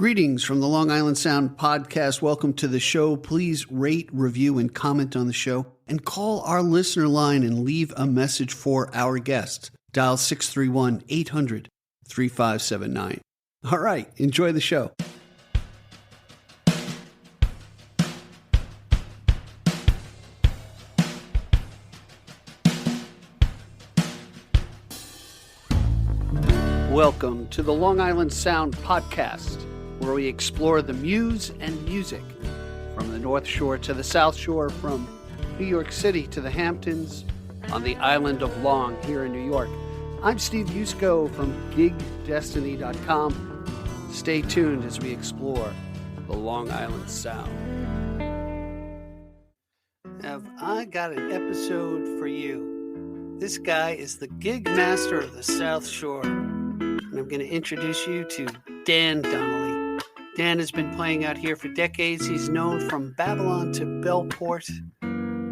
Greetings from the Long Island Sound podcast. Welcome to the show. Please rate, review, and comment on the show, and call our listener line and leave a message for our guest. Dial 631-800-3579. All right, enjoy the show. Welcome to the Long Island Sound podcast, where we explore the muse and music from the North Shore to the South Shore, from New York City to the Hamptons, on the island of Long here in New York. I'm Steve Yusko from gigdestiny.com. Stay tuned as we explore the Long Island Sound. Have I got an episode for you? This guy is the gig master of the South Shore, and I'm going to introduce you to Dan Donnelly. Dan has been playing out here for decades. He's known from Babylon to Bayport.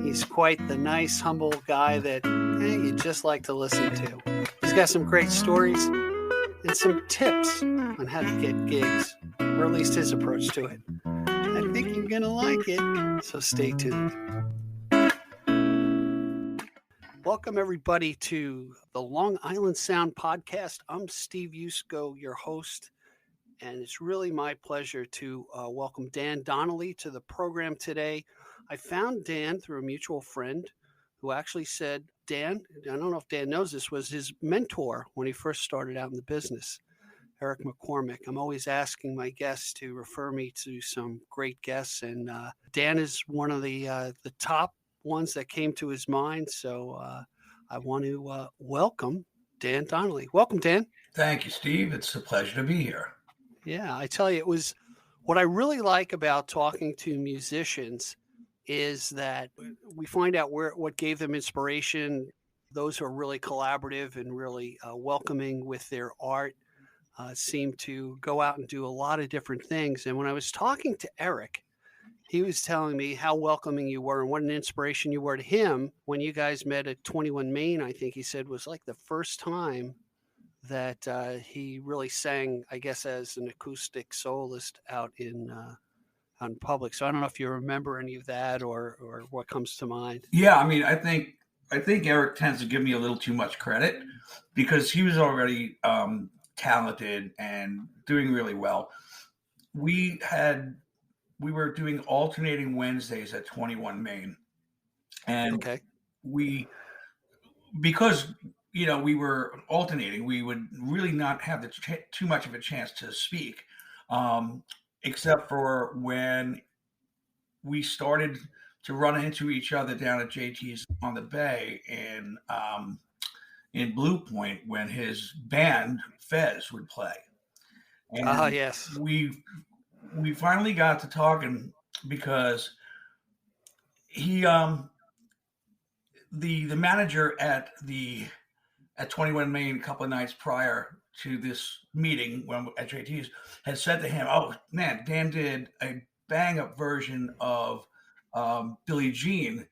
He's quite the nice, humble guy that you just like to listen to. He's got some great stories and some tips on how to get gigs, or at least his approach to it. I think you're going to like it, so stay tuned. Welcome, everybody, to the Long Island Sound podcast. I'm Steve Yusko, your host. And it's really my pleasure to welcome Dan Donnelly to the program today. I found Dan through a mutual friend who actually said, Dan, I don't know if Dan knows this, was his mentor when he first started out in the business, Erik McCormack. I'm always asking my guests to refer me to some great guests, and Dan is one of the top ones that came to his mind. So I want to welcome Dan Donnelly. Welcome, Dan. Thank you, Steve. It's a pleasure to be here. Yeah, I tell you, it was what I really like about talking to musicians is that we find out what gave them inspiration. Those who are really collaborative and really welcoming with their art seem to go out and do a lot of different things. And when I was talking to Erik, he was telling me how welcoming you were and what an inspiration you were to him when you guys met at 21 Main. I think he said was like the first time that he really sang, I guess, as an acoustic soloist out in public. So I don't know if you remember any of that or what comes to mind. Yeah, I mean, I think Erik tends to give me a little too much credit because he was already talented and doing really well. We were doing alternating Wednesdays at 21 Main, and because we were alternating, we would really not have too much of a chance to speak, except for when we started to run into each other down at JT's on the Bay in Blue Point when his band Fez would play. And yes. We finally got to talking because he the manager at 21 Main a couple of nights prior to this meeting at JT's had said to him, "Oh man, Dan did a bang-up version of Billie Jean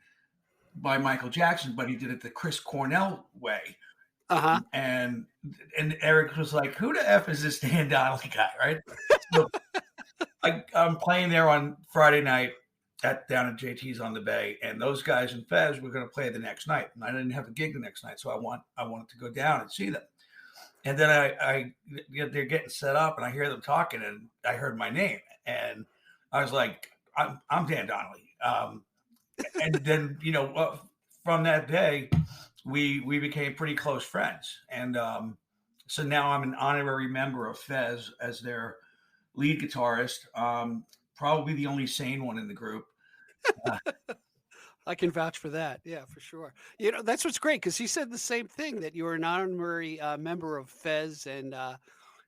by Michael Jackson, but he did it the Chris Cornell way." And Erik was like, "Who the F is this Dan Donnelly guy?" Right? So I'm playing there on Friday night down at JT's on the Bay, and those guys in Fez were going to play the next night, and I didn't have a gig the next night, so I wanted to go down and see them. And then they're getting set up, and I hear them talking, and I heard my name, and I was like, "I'm Dan Donnelly." And then from that day, we became pretty close friends, and so now I'm an honorary member of Fez as their lead guitarist. Probably the only sane one in the group. I can vouch for that. Yeah, for sure. That's what's great, because he said the same thing, that you were an honorary member of Fez. And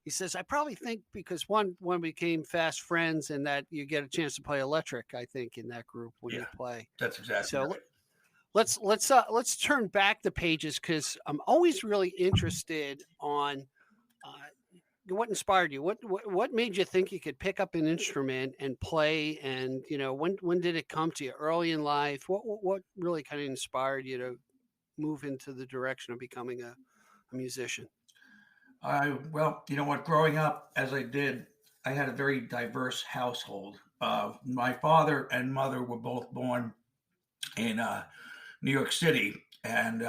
he says, I probably think because one became fast friends and that you get a chance to play electric, I think, in that group when you play. That's exactly so. Right. Let's turn back the pages, because I'm always really interested on what inspired you? What made you think you could pick up an instrument and play? And when did it come to you? Early in life? What really kind of inspired you to move into the direction of becoming a musician? Well, you know what? Growing up as I did, I had a very diverse household. My father and mother were both born in New York City, and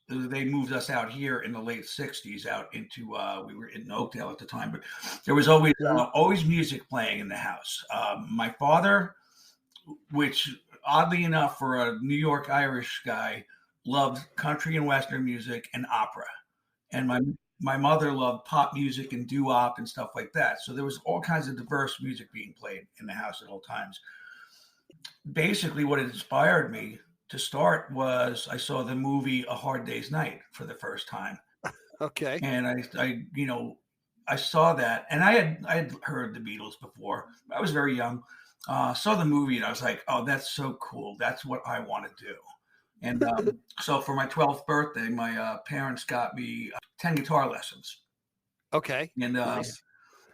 they moved us out here in the late '60s, out into we were in Oakdale at the time, but there was always music playing in the house. My father, which oddly enough for a New York Irish guy, loved country and western music and opera, and my mother loved pop music and doo-wop and stuff like that. So there was all kinds of diverse music being played in the house at all times. Basically, what inspired me to start was I saw the movie A Hard Day's Night for the first time. Okay. And I saw that, and I had heard the Beatles before. I was very young. Saw the movie, and I was like, "Oh, that's so cool! That's what I want to do." And so for my 12th birthday, my parents got me 10 guitar lessons. Okay. And nice.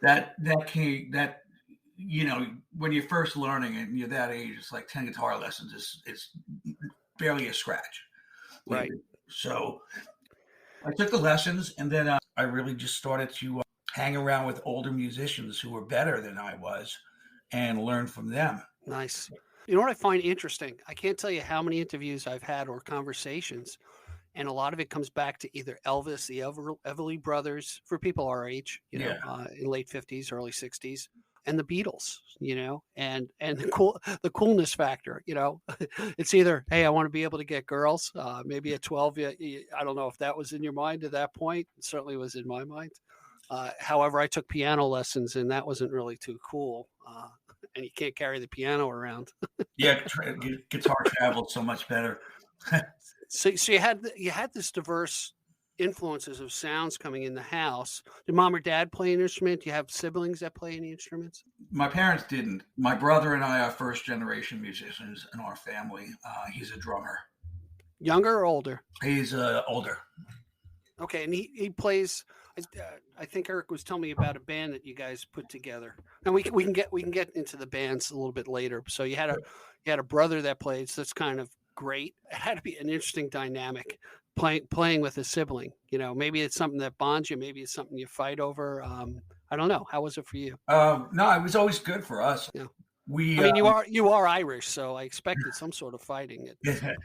that came that when you're first learning and you're that age, it's like 10 guitar lessons is barely a scratch. Right. So I took the lessons, and then I really just started to hang around with older musicians who were better than I was and learn from them. Nice. You know what I find interesting? I can't tell you how many interviews I've had or conversations, and a lot of it comes back to either Elvis, the Everly Brothers, for people our age, in late 50s, early 60s, and the Beatles, and the coolness factor, it's either, hey, I want to be able to get girls. Maybe at 12, I don't know if that was in your mind at that point. It certainly was in my mind. However, I took piano lessons, and that wasn't really too cool. And you can't carry the piano around. Yeah, guitar travels so much better. So you had this diverse influences of sounds coming in the house. Did mom or dad play an instrument? Do you have siblings that play any instruments? My parents didn't. My brother and I are first generation musicians in our family. He's a drummer. Younger or older? He's older. Okay, and he plays. I think Erik was telling me about a band that you guys put together, and we can get into the bands a little bit later. So you had a brother that played, so that's kind of great. It had to be an interesting dynamic playing with a sibling. Maybe it's something that bonds you, maybe it's something you fight over. I don't know. How was it for you? No, it was always good for us. Yeah. I mean, you are Irish, so I expected some sort of fighting at some point.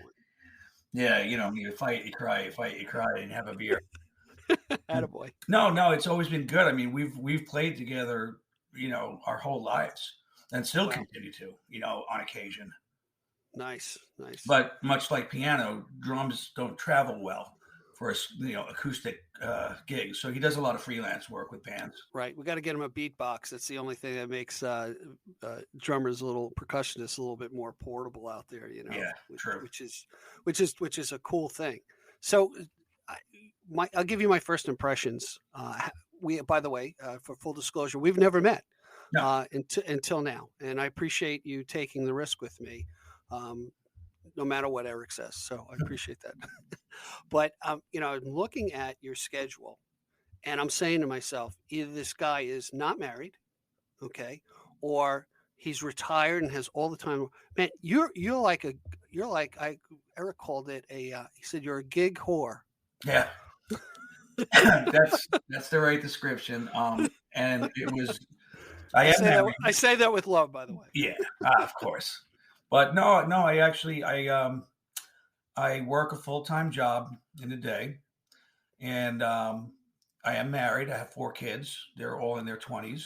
Yeah, you fight, you cry, and have a beer. Attaboy. No, it's always been good. I mean, we've played together, our whole lives, and still continue to, on occasion. Nice. But much like piano, drums don't travel well for acoustic gigs. So he does a lot of freelance work with bands. Right. We got to get him a beatbox. That's the only thing that makes drummers, percussionists, a little bit more portable out there. Yeah, true. Which is a cool thing. So, I'll give you my first impressions. By the way, for full disclosure, we've never met until now, and I appreciate you taking the risk with me. No matter what Erik says. So I appreciate that. But, I'm looking at your schedule, and I'm saying to myself, either this guy is not married, okay, or he's retired and has all the time. Man, you're like Erik called it he said you're a gig whore. Yeah. that's the right description. And it was, I say that with love, by the way. Yeah, of course. But no, I actually, I work a full-time job in the day, and I am married. I have 4 kids. They're all in their 20s.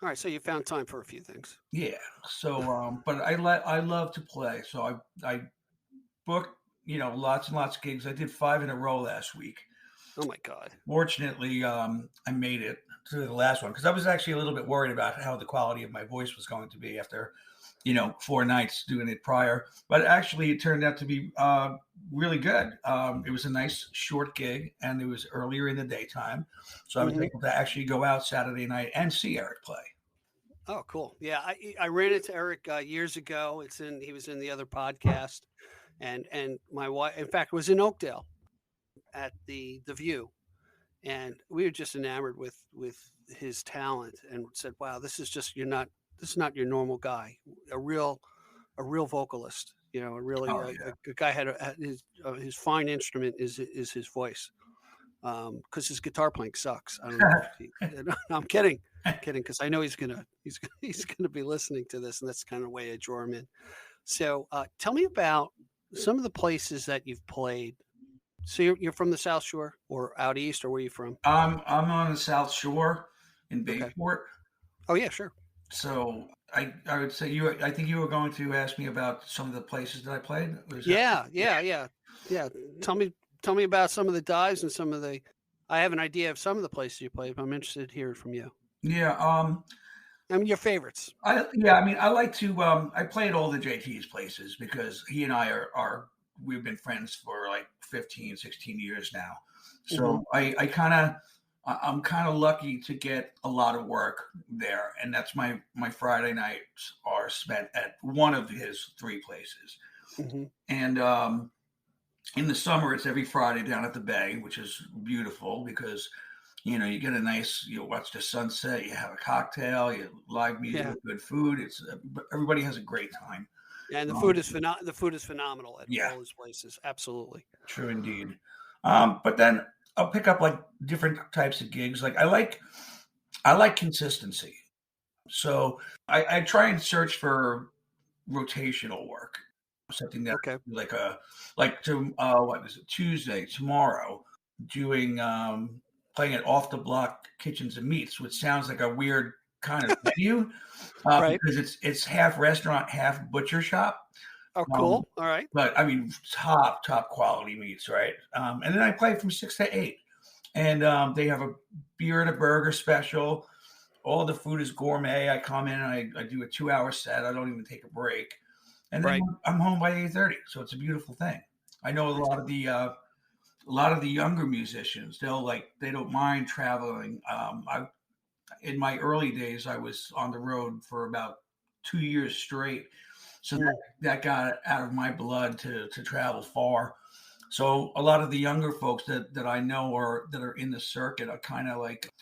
All right, so you found time for a few things. Yeah. So, but I love to play. So I booked, lots and lots of gigs. I did 5 in a row last week. Oh my God. Fortunately, I made it to the last one because I was actually a little bit worried about how the quality of my voice was going to be after 4 nights doing it prior, but actually it turned out to be really good. It was a nice short gig, and it was earlier in the daytime, so I was able to actually go out Saturday night and see Erik play. Oh, cool! Yeah, I ran into Erik years ago. He was in the other podcast, and my wife, in fact, was in Oakdale at the View, and we were just enamored with his talent, and said, "Wow, this is not your normal guy, a real vocalist, a really a guy had his fine instrument is his voice." because his guitar playing sucks. I don't know if he, no, I'm kidding, because I know he's gonna be listening to this, and that's kind of the way I draw him in. So, tell me about some of the places that you've played. So you're from the South Shore or out east, or where are you from? I'm on the South Shore in Okay. Bayport. Oh yeah, sure. So I would say I think you were going to ask me about some of the places that I played. Was that? Yeah. Tell me about some of the dives and some of the. I have an idea of some of the places you played, but I'm interested to hear it from you. Yeah. I mean, your favorites. I mean, I like to. I play at all the JT's places because he and I are we've been friends for like 15, 16 years now. So I kind of I'm kind of lucky to get a lot of work there, and that's my Friday nights are spent at one of his three places. Mm-hmm. And in the summer, it's every Friday down at the Bay, which is beautiful because you get a nice, you watch the sunset, you have a cocktail, you live music, Yeah. good food. It's everybody has a great time. Yeah, and the food is phenomenal at Yeah, all those places. Absolutely. true indeed. But then I'll pick up like different types of gigs. Like I like consistency. So I try and search for rotational work, something that Okay. what is it, Tuesday tomorrow, doing playing at Off the Block Kitchens and Meats, which sounds like a weird kind of venue Right. because it's half restaurant, half butcher shop. Oh, Um, cool. All right. but I mean, top quality meats, right? And then I play from 6 to 8, and they have a beer and a burger special. All the food is gourmet. I come in and I do a 2-hour set. I don't even take a break, and then Right. I'm home by 8:30. So it's a beautiful thing. I know Nice. a lot of the younger musicians. They don't mind traveling. In my early days, I was on the road for about 2 years straight. So that got out of my blood to travel far. So a lot of the younger folks that I know that are in the circuit are kind of like,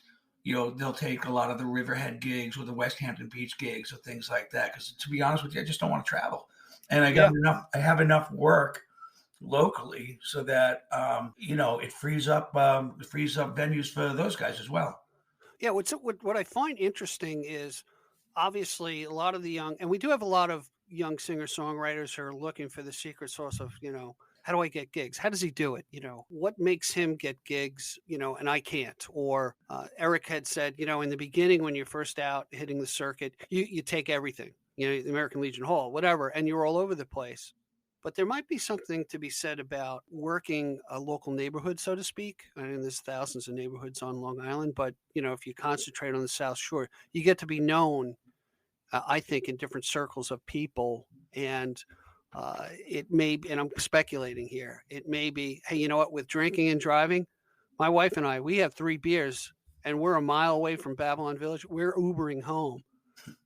they'll take a lot of the Riverhead gigs or the West Hampton Beach gigs or things like that. Because to be honest with you, I just don't want to travel, and I have enough work locally so that it frees up venues for those guys as well. Yeah. What I find interesting is obviously a lot of the young, and we do have a lot of young singer songwriters who are looking for the secret sauce of, how do I get gigs? How does he do it? What makes him get gigs, and I can't? Or Erik had said, in the beginning, when you're first out hitting the circuit, you take everything, the American Legion Hall, whatever, and you're all over the place. But there might be something to be said about working a local neighborhood, so to speak. I mean, there's thousands of neighborhoods on Long Island, but if you concentrate on the South Shore, you get to be known, I think, in different circles of people. And it may be, and I'm speculating here, it may be, hey, you know what, with drinking and driving, my wife and I, we have 3 beers and we're a mile away from Babylon Village. We're Ubering home.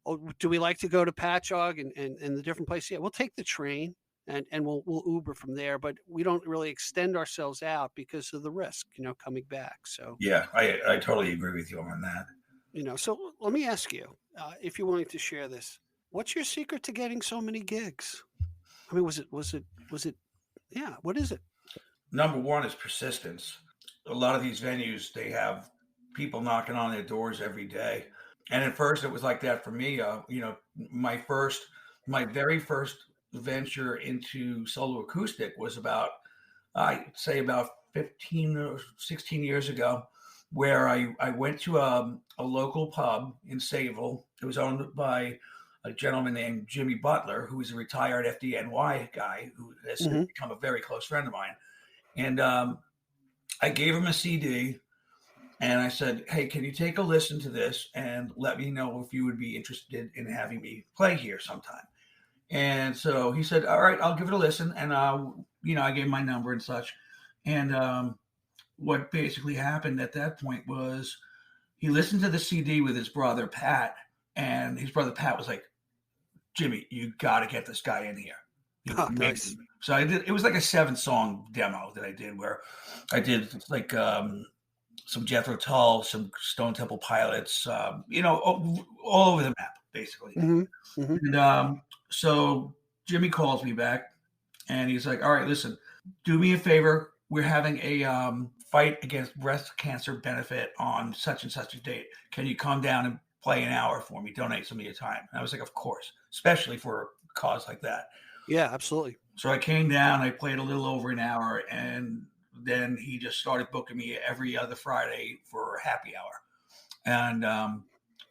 Oh, do we like to go to Patchogue and the different places? Yeah, we'll take the train and we'll Uber from there, but we don't really extend ourselves out because of the risk, coming back. So, Yeah, I totally agree with you on that. so let me ask you, if you're willing to share this, what's your secret to getting so many gigs? I mean, was it? Yeah. What is it? Number one is persistence. A lot of these venues, they have people knocking on their doors every day. And at first it was like that for me. My very first venture into solo acoustic was I'd say about 15 or 16 years ago, where I went to a local pub in Sayville. It was owned by a gentleman named Jimmy Butler, who is a retired FDNY guy who has since become a very close friend of mine. And I gave him a CD and I said, hey, can you take a listen to this and let me know if you would be interested in having me play here sometime? And so he said, all right, I'll give it a listen. And, I gave my number and such. And what basically happened at that point was he listened to the CD with his brother, Pat. And his brother, Pat, was like, Jimmy, you got to get this guy in here. Oh, nice. So I did. It was like a 7-song demo that I did, where I did like some Jethro Tull, some Stone Temple Pilots, all over the map, basically. And so Jimmy calls me back, and he's like, "All right, listen, do me a favor. We're having a fight against breast cancer benefit on such and such a date. Can you come down and play an hour for me? Donate some of your time." And I was like, "Of course," especially for a cause like that. Yeah, absolutely. So I came down, I played a little over an hour, and then he just started booking me every other Friday for happy hour. And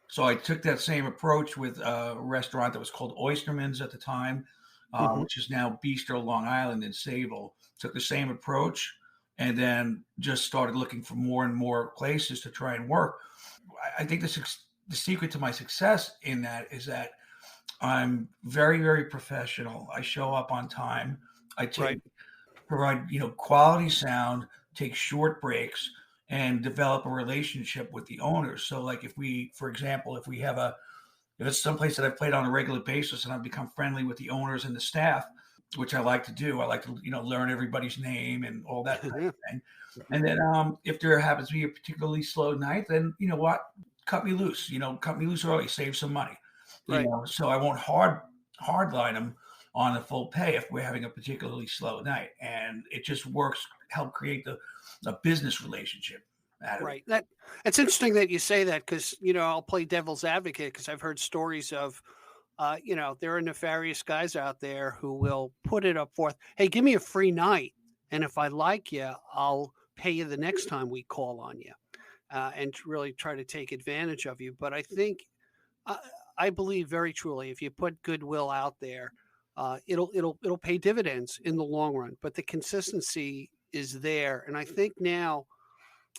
so I took that same approach with a restaurant that was called Oysterman's at the time, Hmm. which is now Bistro Long Island in Sable. Took the same approach and then just started looking for more and more places to try and work. I think the secret to my success in that is that I'm very, very professional. I show up on time. I Right. provide, quality sound, take short breaks, and develop a relationship with the owners. So, like, if we, for example, if it's someplace that I've played on a regular basis and I've become friendly with the owners and the staff, which I like to do, I like to, learn everybody's name and all that type Yeah. of thing. Mhm. And then if there happens to be a particularly slow night, then you know what, cut me loose early, save some money. Right. So I won't hard line them on the full pay if we're having a particularly slow night, and it just works. Help create a business relationship out of it. Right. That it's interesting that you say that because I'll play devil's advocate because I've heard stories of there are nefarious guys out there who will put it up forth. Hey, give me a free night, and if I like you, I'll pay you the next time we call on you, and really try to take advantage of you. But I think I, I believe very truly if you put goodwill out there, it'll pay dividends in the long run. But the consistency is there, and I think now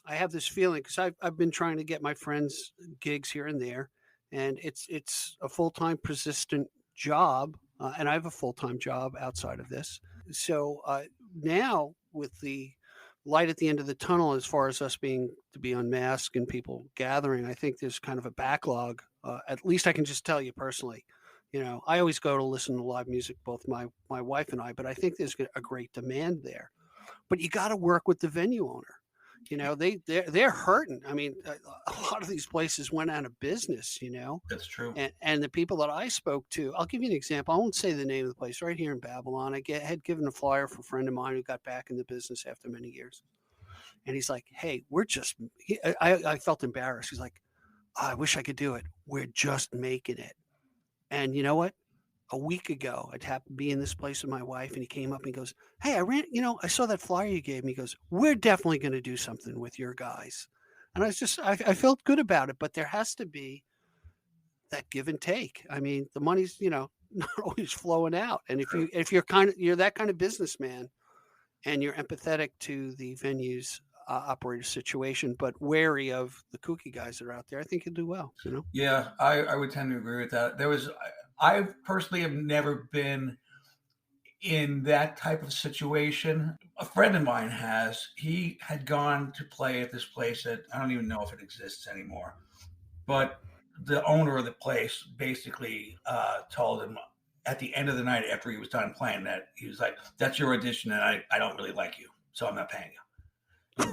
I have this feeling because I've been trying to get my friends gigs here and there, and it's a full time persistent job, and I have a full time job outside of this. So now with the light at the end of the tunnel, as far as us being to be unmasked and people gathering, I think there's kind of a backlog. At least I can just tell you personally. I always go to listen to live music, both my wife and I, but I think there's a great demand there. But you got to work with the venue owner. They're hurting. I mean, a lot of these places went out of business. That's true. And the people that I spoke to, I'll give you an example. I won't say the name of the place. Right here in Babylon, had given a flyer for a friend of mine who got back in the business after many years, and he's like, "Hey, we're just." I felt embarrassed. He's like, "Oh, I wish I could do it. We're just making it." And you know what? A week ago, I'd happened to be in this place with my wife, and he came up and he goes, "Hey, I saw that flyer you gave me." He goes, "We're definitely going to do something with your guys." And I felt good about it, but there has to be that give and take. I mean, the money's, not always flowing out. And True. if you're that kind of businessman and you're empathetic to the venue's operator situation, but wary of the kooky guys that are out there, I think you'll do well. Yeah, I would tend to agree with that. I personally have never been in that type of situation. A friend of mine has. He had gone to play at this place that I don't even know if it exists anymore. But the owner of the place basically told him at the end of the night after he was done playing that he was like, "That's your audition, and I don't really like you, so I'm not paying you."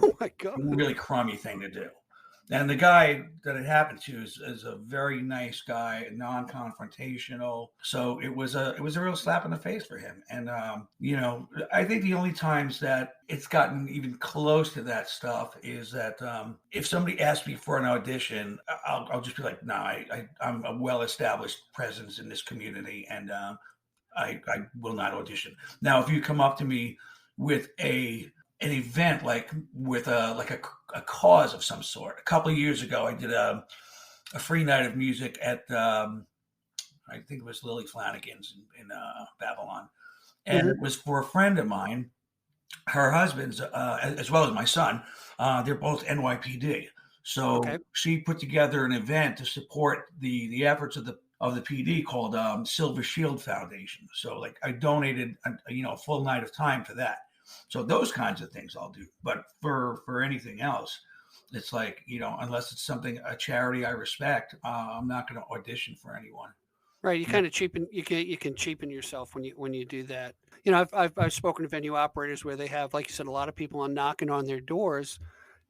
Oh my God. Really crummy thing to do. And the guy that it happened to is a very nice guy, non-confrontational. So it was a real slap in the face for him. And I think the only times that it's gotten even close to that stuff is that if somebody asks me for an audition, I'll just be like, "No, I'm a well-established presence in this community, and I will not audition." Now, if you come up to me with an event like with a cause of some sort. A couple of years ago, I did a free night of music at I think it was Lily Flanagan's in Babylon, and Hmm. it was for a friend of mine. Her husband's as well as my son. They're both NYPD, so Okay. she put together an event to support the efforts of the PD called Silver Shield Foundation. So like I donated a full night of time for that. So those kinds of things I'll do. But for anything else, it's like unless it's something a charity I respect, I'm not going to audition for anyone. Right, you Yeah. kind of cheapen you can cheapen yourself when you do that. I've spoken to venue operators where they have, like you said, a lot of people on knocking on their doors,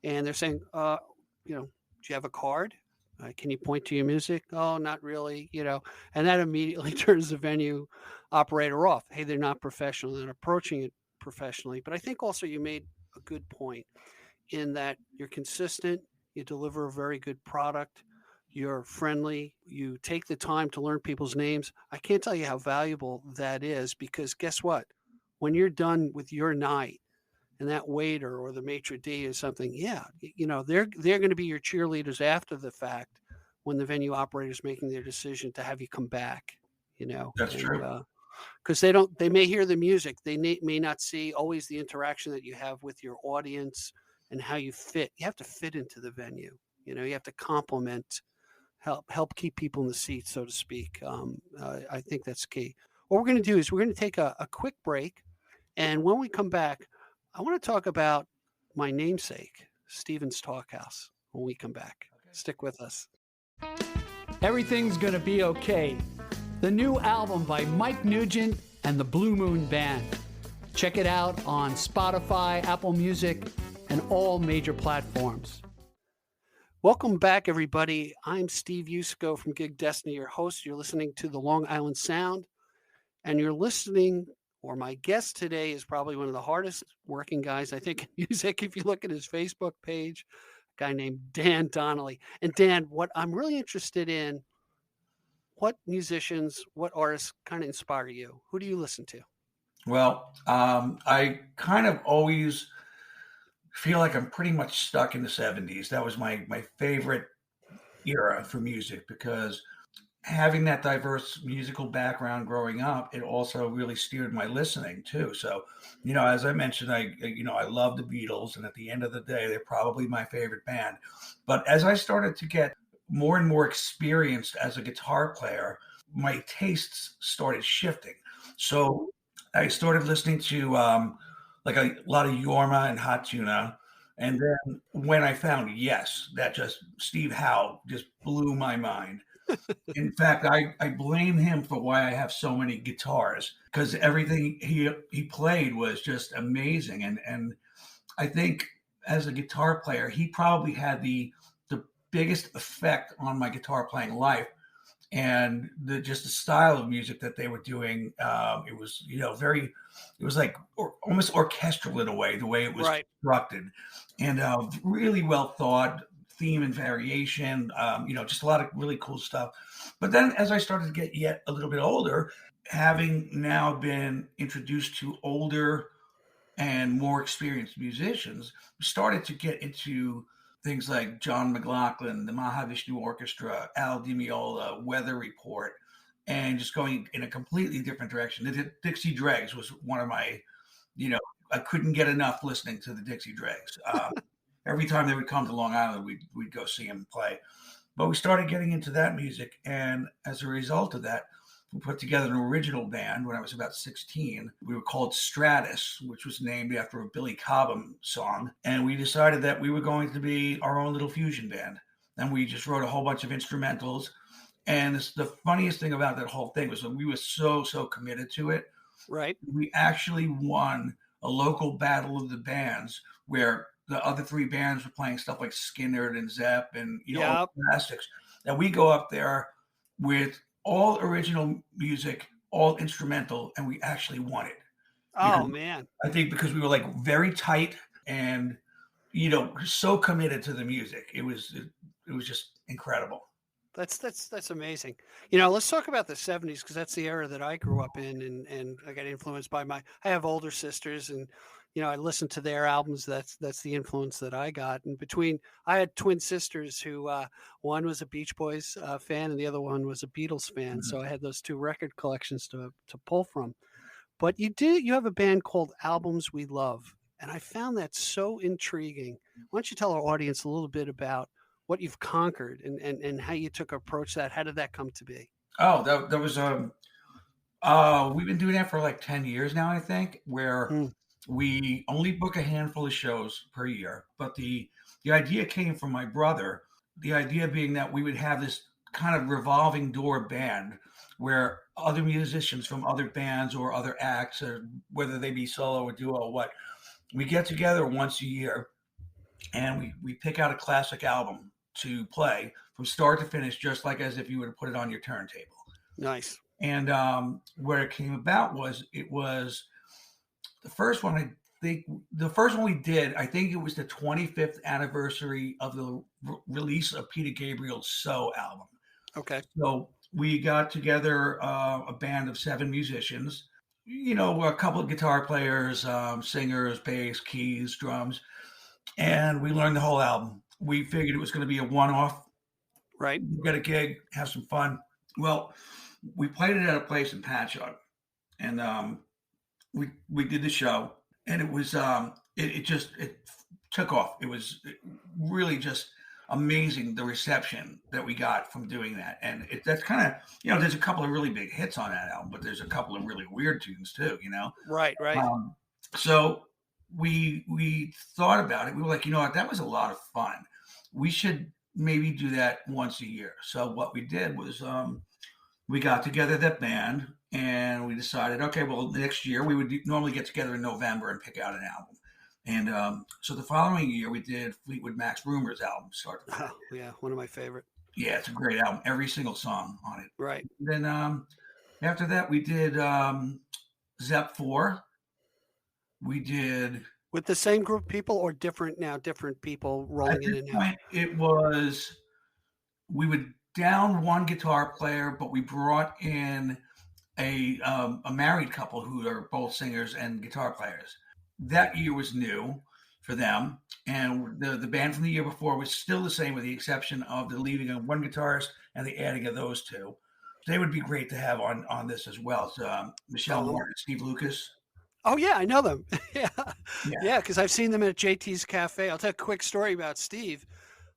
and they're saying, do you have a card? Can you point to your music? Oh, not really, and that immediately turns the venue operator off. Hey, they're not professional. They're not approaching it professionally. But I think also you made a good point in that you're consistent, you deliver a very good product, you're friendly, you take the time to learn people's names. I can't tell you how valuable that is, because guess what? When you're done with your night and that waiter or the maitre d' or something, yeah, they're going to be your cheerleaders after the fact when the venue operator's making their decision to have you come back, That's and true. because they may hear the music, they may not see always the interaction that you have with your audience and how you fit. You have to fit into the venue. You have to complement, help keep people in the seats, so to speak. I think that's key. What we're going to do is we're going to take a quick break, and when we come back, I want to talk about my namesake, Stephen's Talkhouse. When we come back, stick with us. Everything's Gonna Be Okay, the new album by Mike Nugent and the Blue Moon Band. Check it out on Spotify, Apple Music, and all major platforms. Welcome back, everybody. I'm Steve Yusko from Gig Destiny, your host. You're listening to the Long Island Sound, and you're listening, or my guest today is probably one of the hardest working guys, I think, in music. If you look at his Facebook page, a guy named Dan Donnelly. And Dan, what I'm really interested in, what musicians, what artists kind of inspire you? Who do you listen to? Well, I kind of always feel like I'm pretty much stuck in the 70s. That was my favorite era for music, because having that diverse musical background growing up, it also really steered my listening too. So, as I mentioned, I love the Beatles, and at the end of the day, they're probably my favorite band. But as I started to get more and more experienced as a guitar player, my tastes started shifting. So I started listening to like a lot of Yorma and Hot Tuna. And then when I found Yes, that just Steve Howe just blew my mind. In fact, I blame him for why I have so many guitars, because everything he played was just amazing. And I think as a guitar player, he probably had the biggest effect on my guitar playing life. And the style of music that they were doing, it was it was like almost orchestral in a way, the way it was constructed, and really well thought theme and variation. Just a lot of really cool stuff. But then as I started to get yet a little bit older, having now been introduced to older and more experienced musicians, started to get into things like John McLaughlin, the Mahavishnu Orchestra, Al Di Meola, Weather Report, and just going in a completely different direction. The Dixie Dregs was one of my, I couldn't get enough listening to the Dixie Dregs. Every time they would come to Long Island, we'd go see them play. But we started getting into that music, and as a result of that, we put together an original band when I was about 16. We were called Stratus, which was named after a Billy Cobham song. And we decided that we were going to be our own little fusion band. And we just wrote a whole bunch of instrumentals. And the funniest thing about that whole thing was that we were so committed to it. Right. We actually won a local battle of the bands where the other three bands were playing stuff like Skynyrd and Zepp and, all the classics. And we go up there with all original music, all instrumental, and we actually won it. Oh, man. I think because we were like very tight and, so committed to the music. It was just incredible. That's amazing. Let's talk about the 70s, because that's the era that I grew up in, and I got influenced by I have older sisters, and I listened to their albums. That's the influence that I got. And I had twin sisters who one was a Beach Boys fan and the other one was a Beatles fan. Mm-hmm. So I had those two record collections to pull from. But you have a band called Albums We Love, and I found that so intriguing. Why don't you tell our audience a little bit about what you've conquered and how you took approach that? How did that come to be? Oh, that was we've been doing that for like 10 years now, I think, where we only book a handful of shows per year. But the idea came from my brother, the idea being that we would have this kind of revolving door band where other musicians from other bands or other acts, or whether they be solo or duo or what, we get together once a year and we pick out a classic album to play from start to finish, just like as if you were to put it on your turntable. Nice. And where it came about was, it was the first one, I think the first one we did, I think it was the 25th anniversary of the release of Peter Gabriel's So album. Okay. So we got together a band of 7 musicians, a couple of guitar players, singers, bass, keys, drums, and we learned the whole album. We figured it was going to be a one-off. Right. Get a gig, have some fun. Well, we played it at a place in Patchogue, and we did the show, and it was it took off. It was really just amazing, the reception that we got from doing that. And that's kind of, there's a couple of really big hits on that album, but there's a couple of really weird tunes too, Right. So we thought about it. We were like, you know what, that was a lot of fun. We should maybe do that once a year. So what we did was we got together that band, and we decided, okay, well, next year we would normally get together in November and pick out an album. And so the following year we did Fleetwood Mac's Rumors album. Oh, yeah, one of my favorite. Yeah, it's a great album. Every single song on it. Right. Then after that we did Zep 4. We did with the same group of people, or different people rolling in and out. It was, we would down one guitar player, but we brought in a married couple who are both singers and guitar players. That year was new for them, and the band from the year before was still the same, with the exception of the leaving of one guitarist and the adding of those two. They would be great to have on this as well. So Michelle Martin, Steve Lucas. Oh yeah, I know them. Yeah, because I've seen them at JT's Café. I'll tell a quick story about Steve.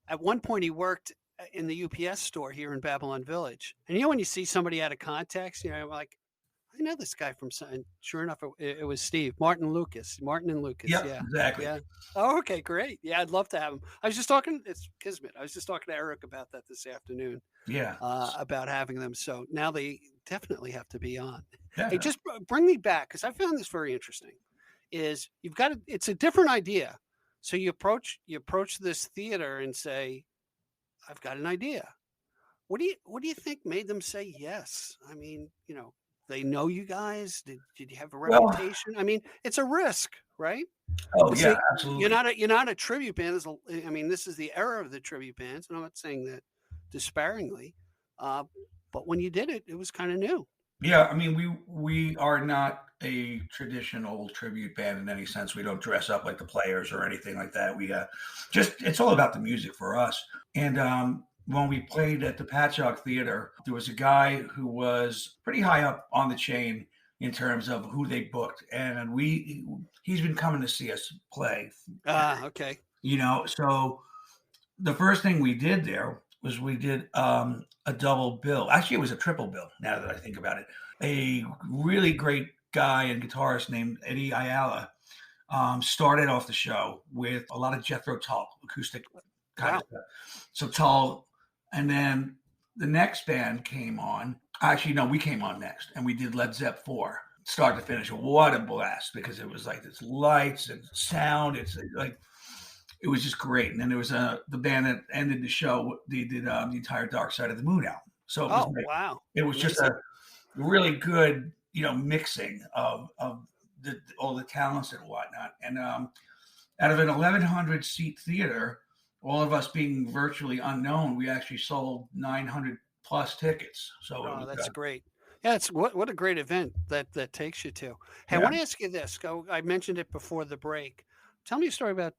At one point, he worked in the UPS store here in Babylon Village, and when you see somebody out of context, like, I know this guy from something. Sure enough, it was Steve. Martin and Lucas. Yeah, exactly. Yeah. Oh, okay, great. Yeah, I'd love to have him. It's Kismet. I was just talking to Eric about that this afternoon. Yeah. About having them. So now they definitely have to be on. Yeah. Hey, just bring me back, because I found this very interesting. Is it's a different idea. So you approach this theater and say, I've got an idea. What do you think made them say yes? I mean, they know you guys. Did you have a reputation? I mean, it's a risk, right? Oh, yeah, absolutely. You're not a tribute band. This is the era of the tribute bands, and I'm not saying that disparagingly. But when you did it, it was kind of new. Yeah, I mean, we are not a traditional tribute band in any sense. We don't dress up like the Players or anything like that. We it's all about the music for us. And when we played at the Patchogue Theater, there was a guy who was pretty high up on the chain in terms of who they booked, and he's been coming to see us play. Okay. So the first thing we did there was we did a double bill. Actually, it was a triple bill, now that I think about it. A really great guy and guitarist named Eddie Ayala started off the show with a lot of Jethro Tull acoustic kind of stuff. So Tull, and then the next band came on. Actually, no, we came on next, and we did Led Zepp 4, start to finish. What a blast, because it was like this lights and sound. It's like, it was just great. And then there was the band that ended the show. They did the entire Dark Side of the Moon album. So it was wow, it was just a really good, mixing of all the talents and whatnot. And out of an 1,100 seat theater, all of us being virtually unknown, we actually sold 900 plus tickets. So that's great. Yeah, it's what a great event that takes you to. Hey, I want to ask you this. I mentioned it before the break. Tell me a story about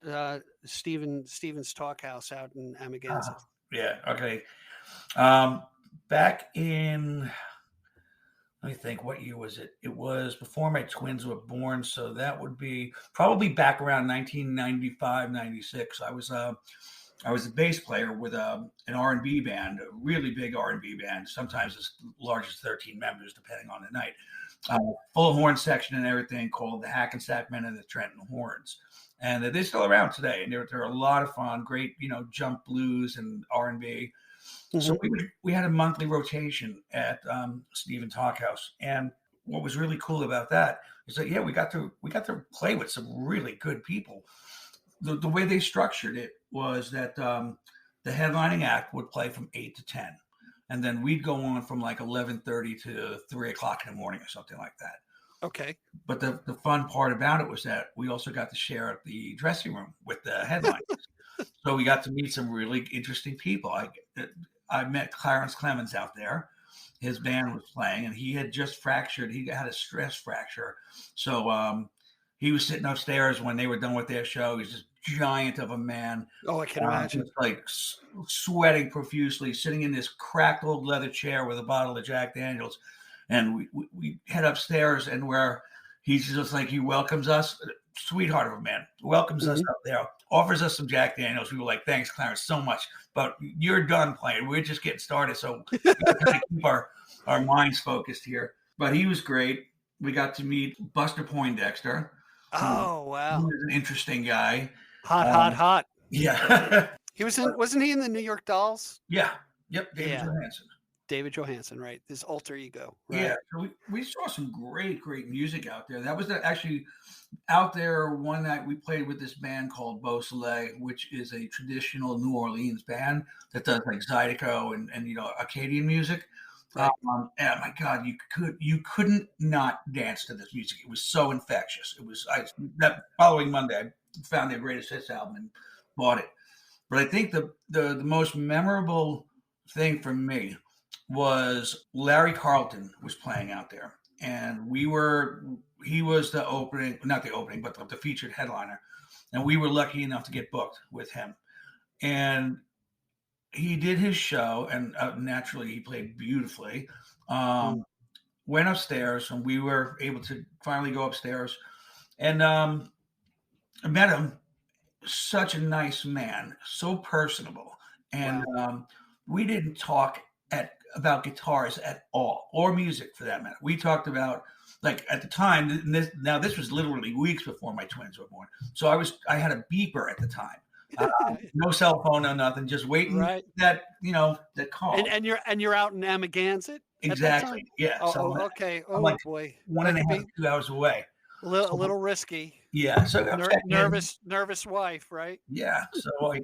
Stephen's Talk House out in Amagansett. Yeah. Okay. Back in, let me think, what year was it? It was before my twins were born, so that would be probably back around 1995, 96. I was a bass player with an R&B band, a really big R&B band, sometimes as large as 13 members, depending on the night. Full horn section and everything, called the Hackensack Men and the Trenton Horns. And they're still around today, and they're a lot of fun. Great, jump blues and R&B. Mm-hmm. So we had a monthly rotation at Stephen Talk House, and what was really cool about that is that we got to play with some really good people. The way they structured it was that the headlining act would play from 8 to 10, and then we'd go on from like 11:30 to 3 o'clock in the morning or something like that. Okay. But the fun part about it was that we also got to share the dressing room with the headliners. So we got to meet some really interesting people. I met Clarence Clemens out there. His band was playing, and he had just fractured. He had a stress fracture. So he was sitting upstairs when they were done with their show. He's just giant of a man. Oh, I can imagine. Just like sweating profusely, sitting in this cracked old leather chair with a bottle of Jack Daniels. And we head upstairs, and where he's just like, he welcomes us, sweetheart of a man, welcomes us up there, offers us some Jack Daniels. We were like, thanks, Clarence, so much. But you're done playing. We're just getting started. So we got to kind of keep our minds focused here. But he was great. We got to meet Buster Poindexter. Oh, wow. He was an interesting guy. Hot. Yeah. Wasn't he in the New York Dolls? Yeah. Yep. David Johansen. David Johansen, right? His alter ego. Right? Yeah. So we saw some great music out there. That was actually out there one night. We played with this band called Beau Soleil, which is a traditional New Orleans band that does like Zydeco and Acadian music. Right. And my God, you couldn't not dance to this music. It was so infectious. It was that following Monday, I found their greatest hits album and bought it. But I think the most memorable thing for me was Larry Carlton was playing out there, and he was the opening, not the opening, but the featured headliner, and we were lucky enough to get booked with him. And he did his show, and naturally he played beautifully. Went upstairs, and we were able to finally go upstairs, and I met him. Such a nice man, so personable, and we didn't talk about guitars at all, or music for that matter. We talked about, like, at the time. This was literally weeks before my twins were born, so I had a beeper at the time. No cell phone, no nothing, just waiting that call. And you're out in Amagansett. Exactly. Yeah. Okay. Oh, like boy. 1.5 to 2 hours away. A little risky. Yeah. So nervous wife, right? Yeah. So I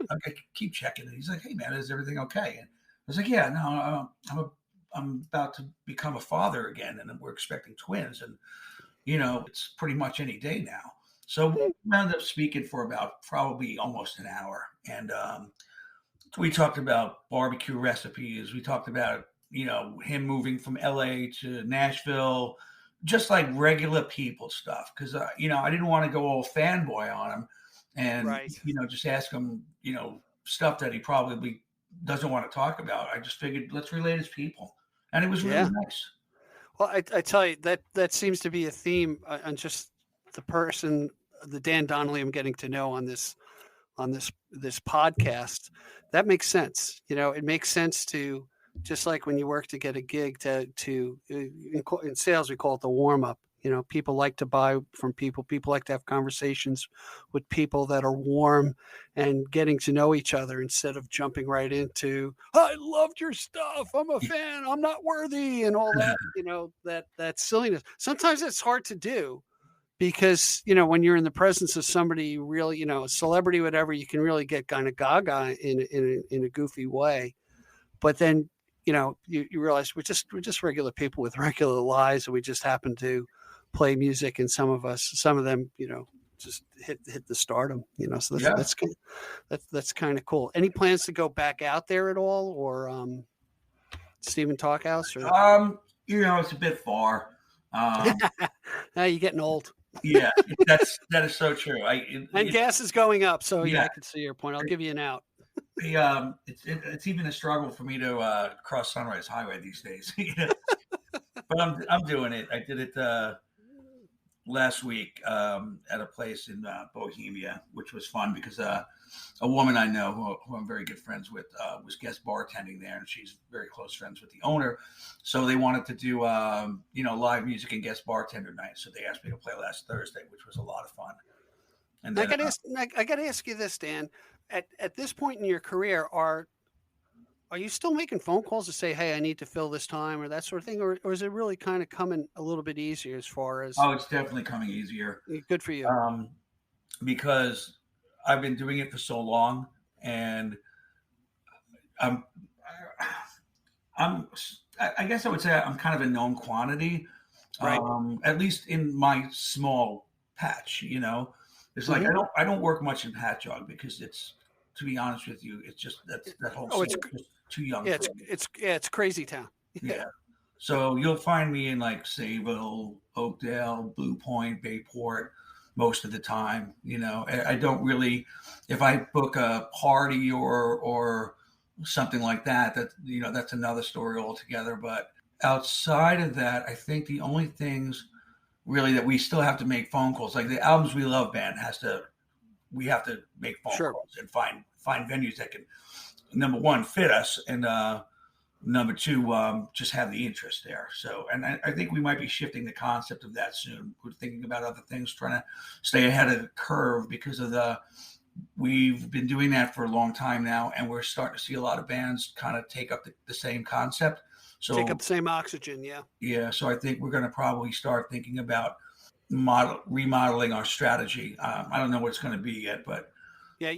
keep checking, and he's like, "Hey, man, is everything okay?" And I was like, "Yeah, no, I'm about to become a father again, and we're expecting twins, and it's pretty much any day now." So we wound up speaking for about probably almost an hour, and we talked about barbecue recipes. We talked about him moving from LA to Nashville, just like regular people stuff, because I didn't want to go all fanboy on him, and just ask him stuff that he probably doesn't want to talk about. I just figured, let's relate as people, and it was really nice. Well, I tell you, that seems to be a theme on just the Dan Donnelly I'm getting to know on this podcast. That makes sense. It makes sense to, just like when you work to get a gig, to in sales, we call it the warm up. People like to buy from people. People like to have conversations with people that are warm and getting to know each other, instead of jumping right into, "I loved your stuff. I'm a fan. I'm not worthy," and all that, that silliness. Sometimes it's hard to do, because, when you're in the presence of somebody really, a celebrity, whatever, you can really get kind of gaga in a goofy way. But then, you realize we're just regular people with regular lives, and we just happen to play music, and some of them, just hit the stardom, so that's kind of cool. Any plans to go back out there at all, or Stephen Talkhouse, or it's a bit far. Now you're getting old. Yeah, that is so true. And gas is going up, so I can see your point. I'll give you an out. It's even a struggle for me to cross Sunrise Highway these days. But I'm doing it. I did it last week at a place in Bohemia, which was fun, because a woman I know who I'm very good friends with was guest bartending there, and she's very close friends with the owner. So they wanted to do live music and guest bartender night. So they asked me to play last Thursday, which was a lot of fun. And then, I got to ask you this, Dan. At this point in your career, are you still making phone calls to say, "Hey, I need to fill this time," or that sort of thing, or is it really kind of coming a little bit easier as far as? Oh, it's definitely coming easier. Good for you. Because I've been doing it for so long, and I guess I would say I'm kind of a known quantity. Right. At least in my small patch, you know. It's like Hmm. I don't work much in patch jog because it's, to be honest with you, it's just that whole Oh, scene is just too young yeah, for me. it's crazy town. Yeah. Yeah. So you'll find me in like Sayville, Oakdale, Blue Point, Bayport most of the time. You know, I don't really, if I book a party or something like that, you know, that's another story altogether. But outside of that, I think the only things really that we still have to make phone calls, like the Albums We Love band we have to make phone Sure. calls and find venues that can, number one, fit us, and number two, just have the interest there. So, and I think we might be shifting the concept of that soon. We're thinking about other things, trying to stay ahead of the curve because of we've been doing that for a long time now, and we're starting to see a lot of bands kind of take up the same concept. Take So, up the same oxygen. Yeah. yeah, so I think we're going to probably start thinking about remodeling our strategy. I don't know what it's going to be yet, but Yeah,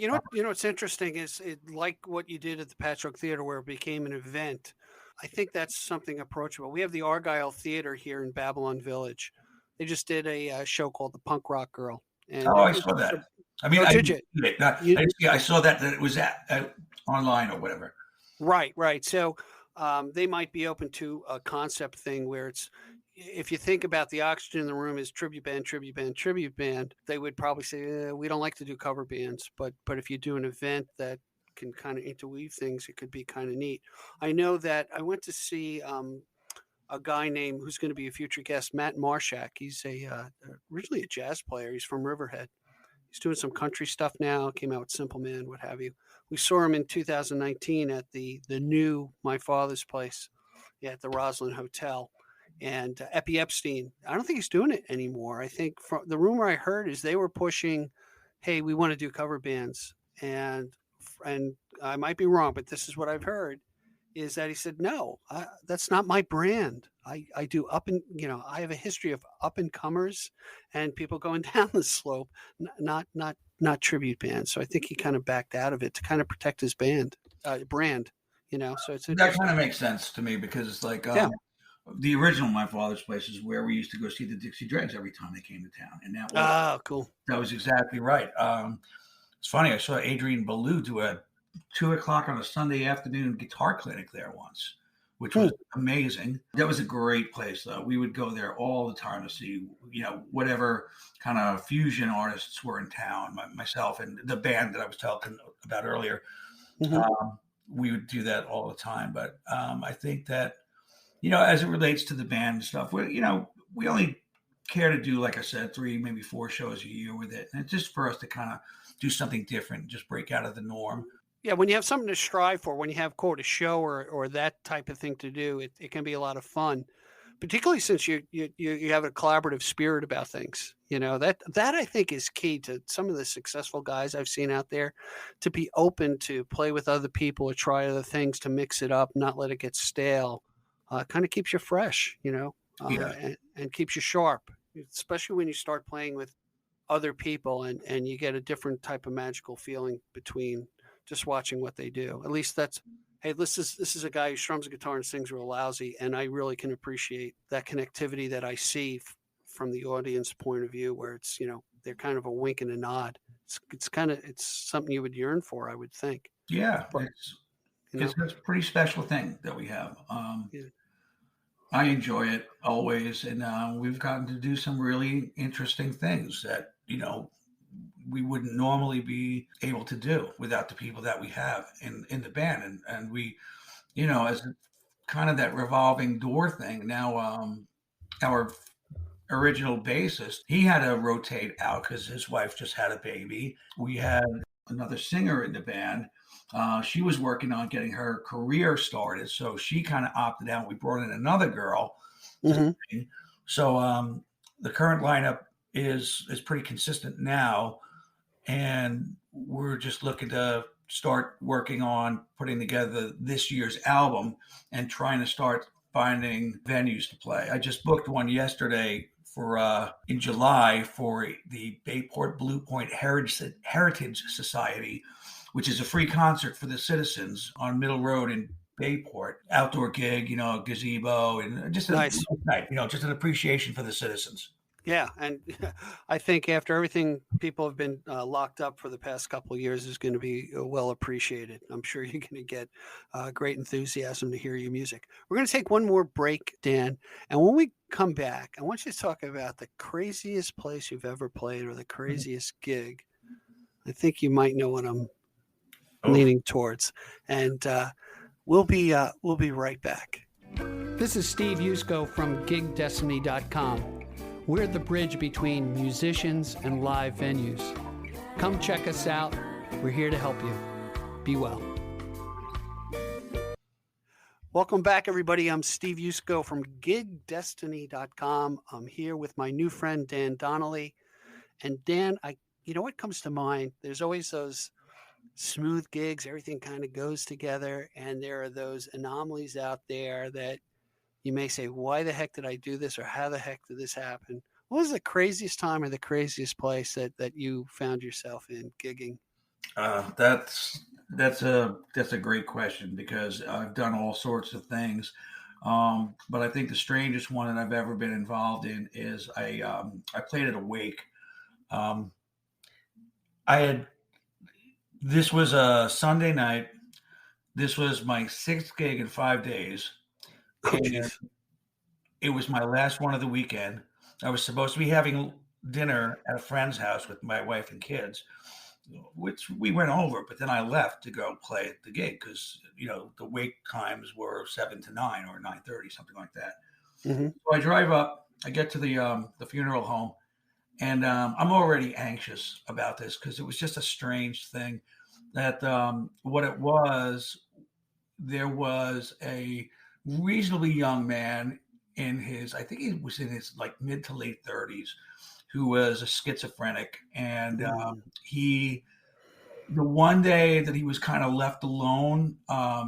what's interesting is like what you did at the Patchwork Theater, where it became an event. I think that's something approachable. We have the Argyle Theater here in Babylon Village. They just did a show called The Punk Rock Girl, and oh, I saw that. I mean, oh, I did you? You I saw that it was online or whatever. right. So they might be open to a concept thing where it's, if you think about the oxygen in the room is tribute band, tribute band, tribute band, they would probably say, we don't like to do cover bands, but if you do an event that can kind of interweave things, it could be kind of neat. I know that I went to see a guy named, who's going to be a future guest, Matt Marshak. He's originally a jazz player. He's from Riverhead. He's doing some country stuff now. Came out with Simple Man, what have you. We saw him in 2019 at the new My Father's Place, at the Roslyn Hotel. And Epi Epstein, I don't think he's doing it anymore. I think from the rumor I heard is they were pushing, hey, we want to do cover bands, and I might be wrong, but this is what I've heard, is that he said, no, that's not my brand. I do I have a history of up and comers and people going down the slope, not tribute bands. So I think he kind of backed out of it to kind of protect his brand. So it's That kind interesting. of makes sense to me because it's like Yeah. the original My Father's Place is where we used to go see the Dixie Dregs every time they came to town, and Oh, cool. that was exactly right. It's funny. I saw Adrian Ballou do a 2 o'clock on a Sunday afternoon guitar clinic there once, which Hmm. was amazing. That was a great place, though. We would go there all the time to see, you know, whatever kind of fusion artists were in town. Myself and the band that I was talking about earlier, Hmm. we would do that all the time. But I think that, you know, as it relates to the band and stuff, we only care to do, like I said, 3, maybe 4 shows a year with it. And it's just for us to kind of do something different, just break out of the norm. Yeah, when you have something to strive for, when you have quote a show or that type of thing to do, it can be a lot of fun, particularly since you have a collaborative spirit about things. That I think is key to some of the successful guys I've seen out there, to be open to play with other people or try other things, to mix it up, not let it get stale. Kind of keeps you fresh, Yeah. and keeps you sharp, especially when you start playing with other people and you get a different type of magical feeling between just watching what they do. At least that's, hey, this is a guy who strums a guitar and sings real lousy, and I really can appreciate that connectivity that I see from the audience point of view, where it's, they're kind of a wink and a nod. It's something you would yearn for, I would think. Yeah. But It's a pretty special thing that we have. yeah. I enjoy it always, and we've gotten to do some really interesting things that, you know, we wouldn't normally be able to do without the people that we have in the band. And we, you know, as kind of that revolving door thing. Now, our original bassist, he had to rotate out because his wife just had a baby. We had another singer in the band. She was working on getting her career started, so she kind of opted out. We brought in another girl to Hmm. sing. So the current lineup is pretty consistent now, and we're just looking to start working on putting together this year's album and trying to start finding venues to play. I just booked one yesterday for in July for the Bayport Blue Point Heritage Society, which is a free concert for the citizens on Middle Road in Bayport, outdoor gig, gazebo, and just a Nice. night, just an appreciation for the citizens. Yeah, and I think after everything people have been locked up for the past couple of years is going to be well appreciated. I'm sure you're going to get great enthusiasm to hear your music. We're going to take one more break, Dan, and when we come back, I want you to talk about the craziest place you've ever played or the craziest gig. I think you might know what I'm leaning towards, and we'll be right back. This is Steve Yusko from GigDestiny.com. We're the bridge between musicians and live venues. Come check us out. We're here to help you. Be well. Welcome back, everybody. I'm Steve Yusko from GigDestiny.com. I'm here with my new friend, Dan Donnelly. And Dan, what comes to mind? There's always those smooth gigs. Everything kind of goes together. And there are those anomalies out there that you may say, why the heck did I do this? Or how the heck did this happen? What was the craziest time or the craziest place that you found yourself in gigging? That's a great question because I've done all sorts of things. But I think the strangest one that I've ever been involved in is I played at a wake. This was a Sunday night. This was my 6th gig in 5 days. Oh, And it was my last one of the weekend. I was supposed to be having dinner at a friend's house with my wife and kids, which we went over, but then I left to go play at the gig because, the wake times were 7 to 9 or 9:30, something like that. Mm-hmm. So I drive up, I get to the funeral home, and I'm already anxious about this because it was just a strange thing that what it was, there was a reasonably young man I think he was in his like mid to late 30s, who was a schizophrenic. And the one day that he was kind of left alone,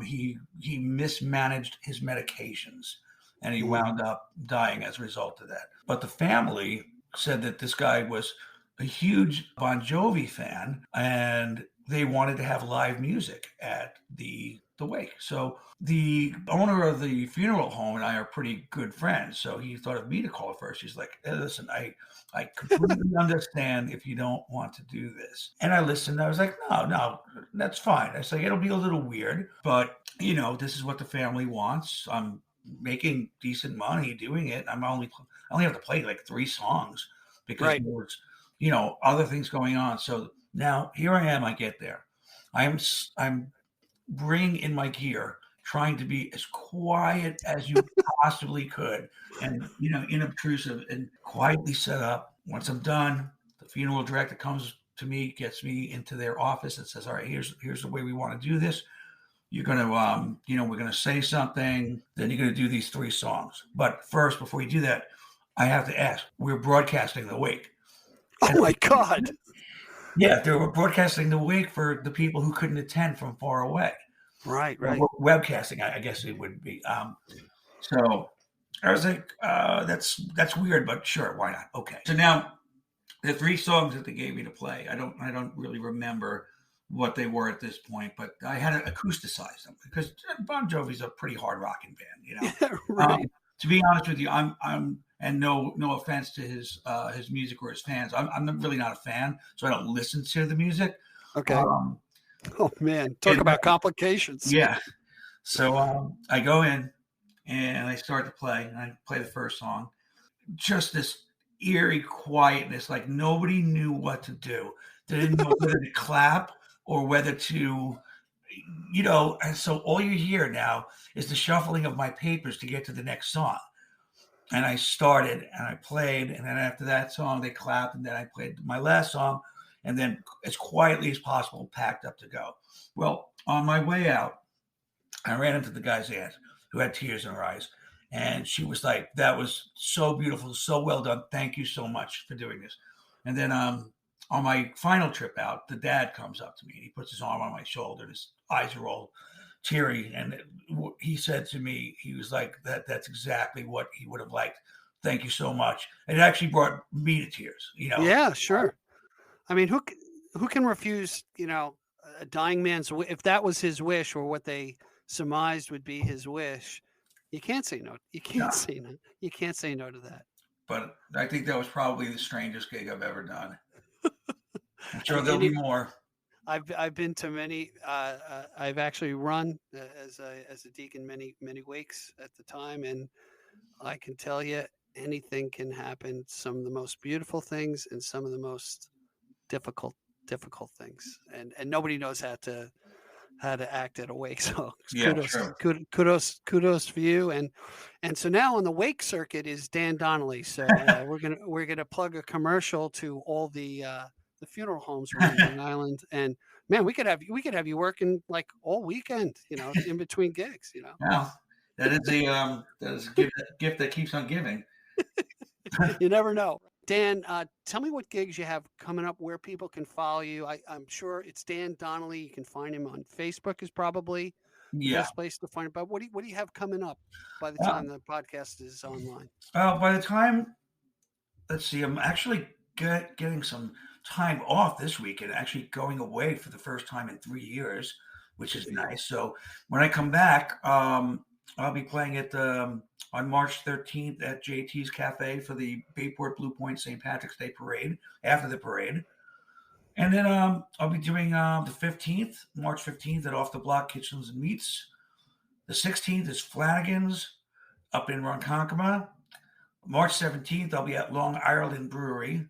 he mismanaged his medications and he wound up dying as a result of that. But the family said that this guy was a huge Bon Jovi fan and they wanted to have live music at the wake. So the owner of the funeral home and I are pretty good friends. So he thought of me to call first. He's like, hey, listen, I completely understand if you don't want to do this. And I listened. I was like, no, that's fine. I said, it'll be a little weird, but this is what the family wants. I'm making decent money doing it. I only have to play like 3 songs because there's, other things going on. So now here I am. I get there. I'm bringing in my gear, trying to be as quiet as you possibly could, and inobtrusive and quietly set up. Once I'm done, the funeral director comes to me, gets me into their office, and says, "All right, here's the way we want to do this. You're gonna, we're gonna say something, then you're gonna do these 3 songs. But first, before you do that, I have to ask. We're broadcasting the wake." Oh my God! Yeah, they were broadcasting the wake for the people who couldn't attend from far away. Right. Webcasting, I guess it would be. So I was like, that's weird, but sure, why not? Okay. So now the 3 songs that they gave me to play, I don't really remember what they were at this point, but I had to acousticize them because Bon Jovi's a pretty hard rocking band, Yeah, right. To be honest with you, I'm and no offense to his music or his fans, I'm really not a fan, so I don't listen to the music. Okay. Oh man, talk about complications. Yeah. So I go in and I start to play, and I play the first song. Just this eerie quietness, like nobody knew what to do. They didn't know whether to clap or whether to, and so all you hear now is the shuffling of my papers to get to the next song. And I started and I played, and then after that song, they clapped, and then I played my last song, and then as quietly as possible, packed up to go. Well, on my way out, I ran into the guy's aunt who had tears in her eyes, and she was like, "That was so beautiful, so well done. Thank you so much for doing this." And then on my final trip out, the dad comes up to me and he puts his arm on my shoulder, and his eyes are all teary, and he said to me, he was like, that's exactly what he would have liked. Thank you so much. And it actually brought me to tears, Yeah, sure. I mean, who can refuse, a dying man's if that was his wish or what they surmised would be his wish, you can't say no. You can't say no. You can't say no to that. But I think that was probably the strangest gig I've ever done. I'm sure there'll be more. I've been to many. I've actually run as a deacon many wakes at the time, and I can tell you anything can happen. Some of the most beautiful things and some of the most difficult things, and nobody knows how to act at a wake. So kudos for you. And so now on the wake circuit is Dan Donnelly. So we're gonna plug a commercial to all the funeral homes around Long Island. And man, we could have you working like all weekend, in between gigs. Well, that is a gift that keeps on giving. You never know. Dan, tell me what gigs you have coming up, where people can follow you. I'm sure it's Dan Donnelly. You can find him on Facebook is probably the best place to find him. But what do you have coming up by the time the podcast is online? By the time, let's see, I'm actually getting some time off this week and actually going away for the first time in 3 years, which is nice. So when I come back, I'll be playing at on March 13th at JT's Café for the Bayport Blue Point St. Patrick's Day Parade, after the parade. And then I'll be doing the 15th, March 15th at Off the Block Kitchens and Meats. The 16th is Flanagan's up in Ronkonkoma. March 17th, I'll be at Long Island Brewery.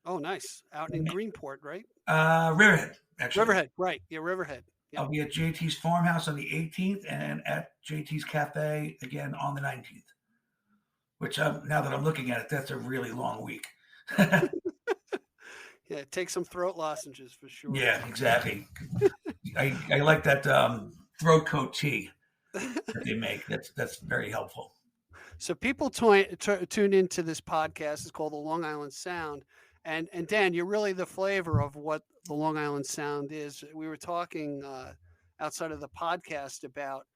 Oh, nice. Out in Greenport, right? Riverhead, actually. Riverhead, right. Yeah, Riverhead. Yep. I'll be at JT's Farmhouse on the 18th and at JT's Café again on the 19th, which now that I'm looking at it, that's a really long week. Yeah, take some throat lozenges for sure. Yeah, exactly. I like that throat coat tea that they make. That's very helpful. So people tune into this podcast. It's called The Long Island Sound. And Dan, you're really the flavor of what the Long Island Sound is. We were talking outside of the podcast about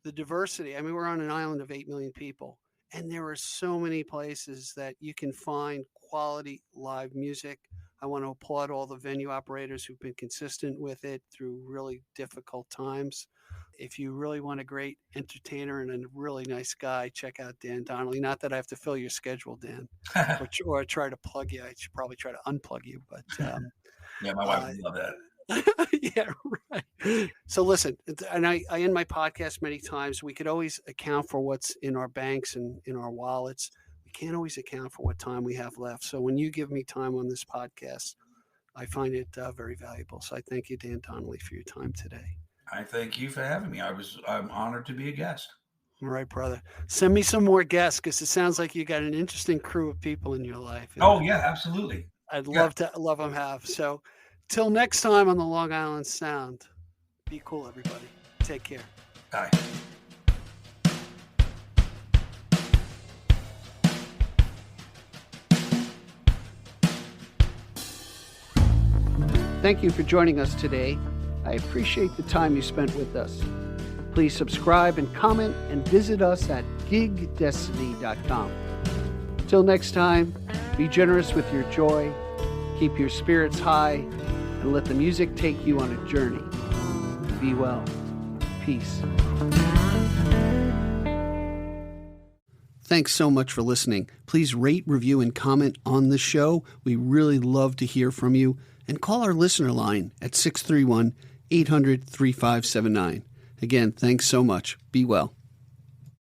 the diversity. I mean, we're on an island of 8 million people, and there are so many places that you can find quality live music. I want to applaud all the venue operators who've been consistent with it through really difficult times. If you really want a great entertainer and a really nice guy, check out Dan Donnelly. Not that I have to fill your schedule, Dan, or try to plug you. I should probably try to unplug you, but yeah, my wife would love that. Yeah, right. So listen, and I end my podcast many times. We could always account for what's in our banks and in our wallets. We can't always account for what time we have left. So when you give me time on this podcast, I find it very valuable. So I thank you, Dan Donnelly, for your time today. I thank you for having me. I'm honored to be a guest. All right, brother. Send me some more guests because it sounds like you got an interesting crew of people in your life. Oh yeah, absolutely. I'd love them have. So till next time on the Long Island Sound, be cool, everybody. Take care. Bye. Thank you for joining us today. I appreciate the time you spent with us. Please subscribe and comment and visit us at gigdestiny.com. Till next time, be generous with your joy, keep your spirits high, and let the music take you on a journey. Be well. Peace. Thanks so much for listening. Please rate, review, and comment on the show. We really love to hear from you. And call our listener line at 631-800-3579. Again, thanks so much. Be well.